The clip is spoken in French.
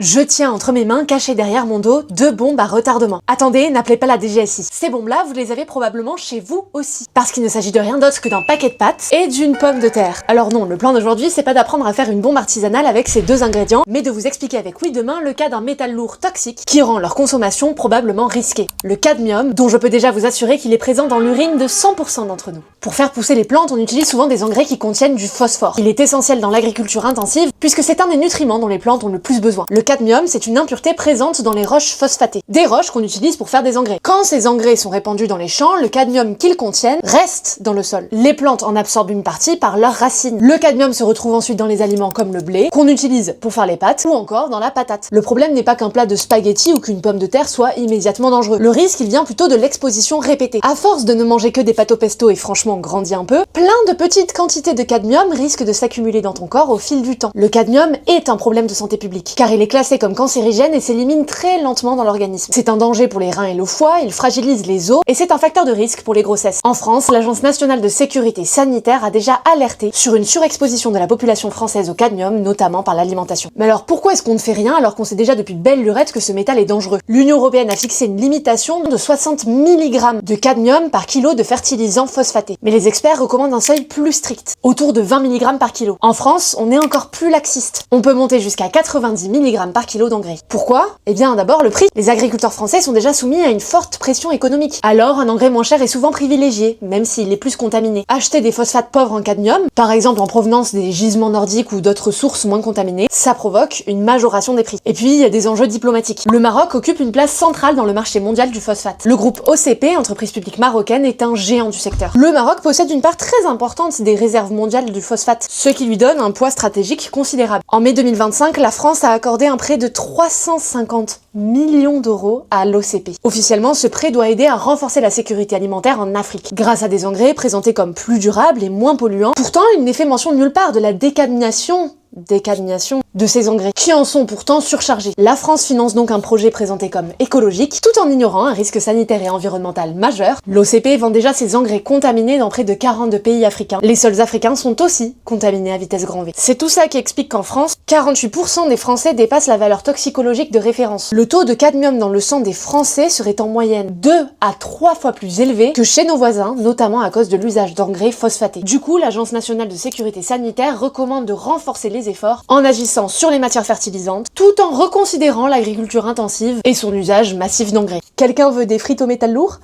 Je tiens entre mes mains, cachées derrière mon dos, 2 bombes à retardement. Attendez, n'appelez pas la DGSI. Ces bombes-là, vous les avez probablement chez vous aussi. Parce qu'il ne s'agit de rien d'autre que d'un paquet de pâtes et d'une pomme de terre. Alors non, le plan d'aujourd'hui, c'est pas d'apprendre à faire une bombe artisanale avec ces 2 ingrédients, mais de vous expliquer avec oui demain le cas d'un métal lourd toxique qui rend leur consommation probablement risquée. Le cadmium, dont je peux déjà vous assurer qu'il est présent dans l'urine de 100% d'entre nous. Pour faire pousser les plantes, on utilise souvent des engrais qui contiennent du phosphore. Il est essentiel dans l'agriculture intensive puisque c'est un des nutriments dont les plantes ont le plus besoin. Le cadmium, c'est une impureté présente dans les roches phosphatées, des roches qu'on utilise pour faire des engrais. Quand ces engrais sont répandus dans les champs, le cadmium qu'ils contiennent reste dans le sol. Les plantes en absorbent une partie par leurs racines. Le cadmium se retrouve ensuite dans les aliments comme le blé, qu'on utilise pour faire les pâtes, ou encore dans la patate. Le problème n'est pas qu'un plat de spaghettis ou qu'une pomme de terre soit immédiatement dangereux. Le risque, il vient plutôt de l'exposition répétée. À force de ne manger que des pâtes au pesto et franchement grandis un peu, plein de petites quantités de cadmium risquent de s'accumuler dans ton corps au fil du temps. Le cadmium est un problème de santé publique, car il est classé comme cancérigène et s'élimine très lentement dans l'organisme. C'est un danger pour les reins et le foie, il fragilise les os, et c'est un facteur de risque pour les grossesses. En France, l'Agence nationale de sécurité sanitaire a déjà alerté sur une surexposition de la population française au cadmium, notamment par l'alimentation. Mais alors pourquoi est-ce qu'on ne fait rien alors qu'on sait déjà depuis belle lurette que ce métal est dangereux? L'Union européenne a fixé une limitation de 60 mg de cadmium par kilo de fertilisant phosphaté. Mais les experts recommandent un seuil plus strict, autour de 20 mg par kilo. En France, on est encore plus laxiste. On peut monter jusqu'à 90 mg par kilo d'engrais. Pourquoi? Eh bien d'abord le prix. Les agriculteurs français sont déjà soumis à une forte pression économique. Alors un engrais moins cher est souvent privilégié, même s'il est plus contaminé. Acheter des phosphates pauvres en cadmium, par exemple en provenance des gisements nordiques ou d'autres sources moins contaminées, ça provoque une majoration des prix. Et puis il y a des enjeux diplomatiques. Le Maroc occupe une place centrale dans le marché mondial du phosphate. Le groupe OCP, entreprise publique marocaine, est un géant du secteur. Le Maroc possède une part très importante des réserves mondiales du phosphate, ce qui lui donne un poids stratégique considérable. En mai 2025, la France a accordé un prêt de 350 millions d'euros à l'OCP. Officiellement, ce prêt doit aider à renforcer la sécurité alimentaire en Afrique, grâce à des engrais présentés comme plus durables et moins polluants. Pourtant, il n'est fait mention nulle part de la décadmiation de ces engrais, qui en sont pourtant surchargés. La France finance donc un projet présenté comme écologique, tout en ignorant un risque sanitaire et environnemental majeur. L'OCP vend déjà ses engrais contaminés dans près de 42 pays africains. Les sols africains sont aussi contaminés à vitesse grand V. C'est tout ça qui explique qu'en France, 48% des Français dépassent la valeur toxicologique de référence. Le taux de cadmium dans le sang des Français serait en moyenne 2 à 3 fois plus élevé que chez nos voisins, notamment à cause de l'usage d'engrais phosphatés. Du coup, l'Agence nationale de sécurité sanitaire recommande de renforcer les efforts en agissant sur les matières fertilisantes, tout en reconsidérant l'agriculture intensive et son usage massif d'engrais. Quelqu'un veut des frites au métal lourd?